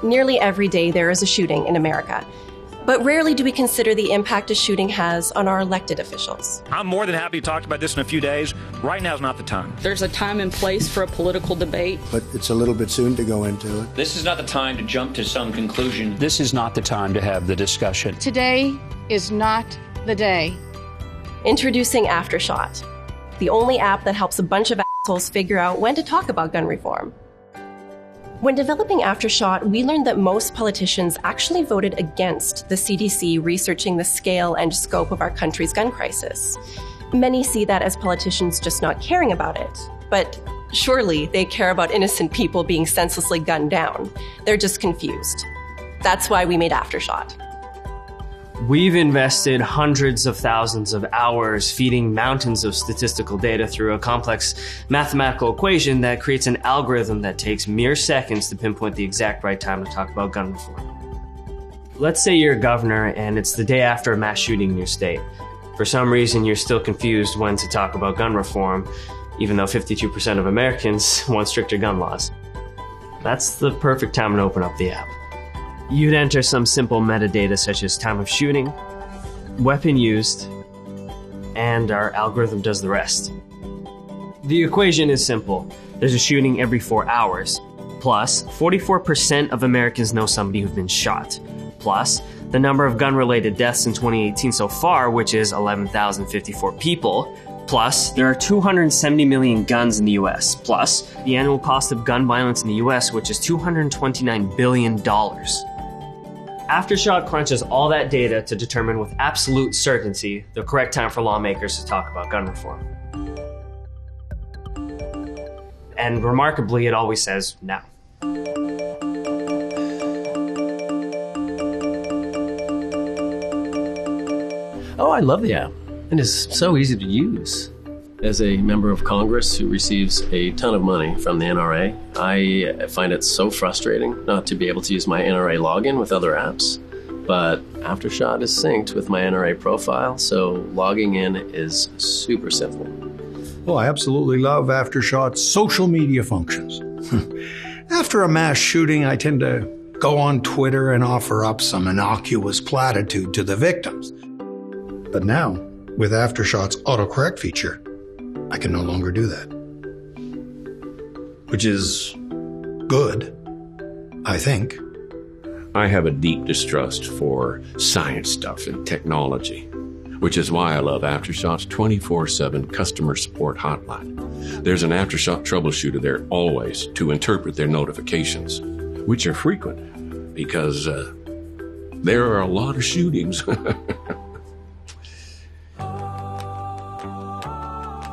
Nearly every day there is a shooting in America. But rarely do we consider the impact a shooting has on our elected officials. I'm more than happy to talk about this in a few days. Right now is not the time. There's a time and place for a political debate. But it's a little bit soon to go into it. This is not the time to jump to some conclusion. This is not the time to have the discussion. Today is not the day. Introducing Aftershot, the only app that helps a bunch of assholes figure out when to talk about gun reform. When developing Aftershot, we learned that most politicians actually voted against the CDC researching the scale and scope of our country's gun crisis. Many see that as politicians just not caring about it. But surely they care about innocent people being senselessly gunned down. They're just confused. That's why we made Aftershot. We've invested hundreds of thousands of hours feeding mountains of statistical data through a complex mathematical equation that creates an algorithm that takes mere seconds to pinpoint the exact right time to talk about gun reform. Let's say you're a governor and it's the day after a mass shooting in your state. For some reason, you're still confused when to talk about gun reform, even though 52% of Americans want stricter gun laws. That's the perfect time to open up the app. You'd enter some simple metadata such as time of shooting, weapon used, and our algorithm does the rest. The equation is simple. There's a shooting every 4 hours, plus 44% of Americans know somebody who's been shot, plus the number of gun-related deaths in 2018 so far, which is 11,054 people, plus there are 270 million guns in the US, plus the annual cost of gun violence in the US, which is $229 billion. Aftershot crunches all that data to determine with absolute certainty the correct time for lawmakers to talk about gun reform. And remarkably, it always says now. Oh, I love the app. It is so easy to use. As a member of Congress who receives a ton of money from the NRA, I find it so frustrating not to be able to use my NRA login with other apps. But Aftershot is synced with my NRA profile, so logging in is super simple. Oh, I absolutely love Aftershot's social media functions. After a mass shooting, I tend to go on Twitter and offer up some innocuous platitude to the victims. But now, with Aftershot's autocorrect feature, I can no longer do that. Which is good, I think. I have a deep distrust for science stuff and technology, which is why I love Aftershot's 24/7 customer support hotline. There's an Aftershot troubleshooter there always to interpret their notifications, which are frequent because there are a lot of shootings.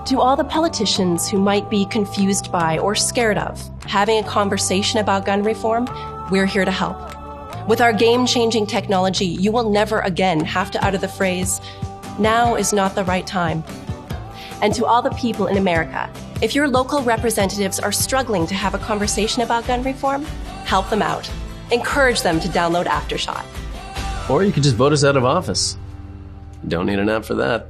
To all the politicians who might be confused by or scared of having a conversation about gun reform, we're here to help. With our game-changing technology, you will never again have to utter the phrase, "Now is not the right time." And to all the people in America, if your local representatives are struggling to have a conversation about gun reform, help them out. Encourage them to download Aftershot. Or you could just vote us out of office. Don't need an app for that.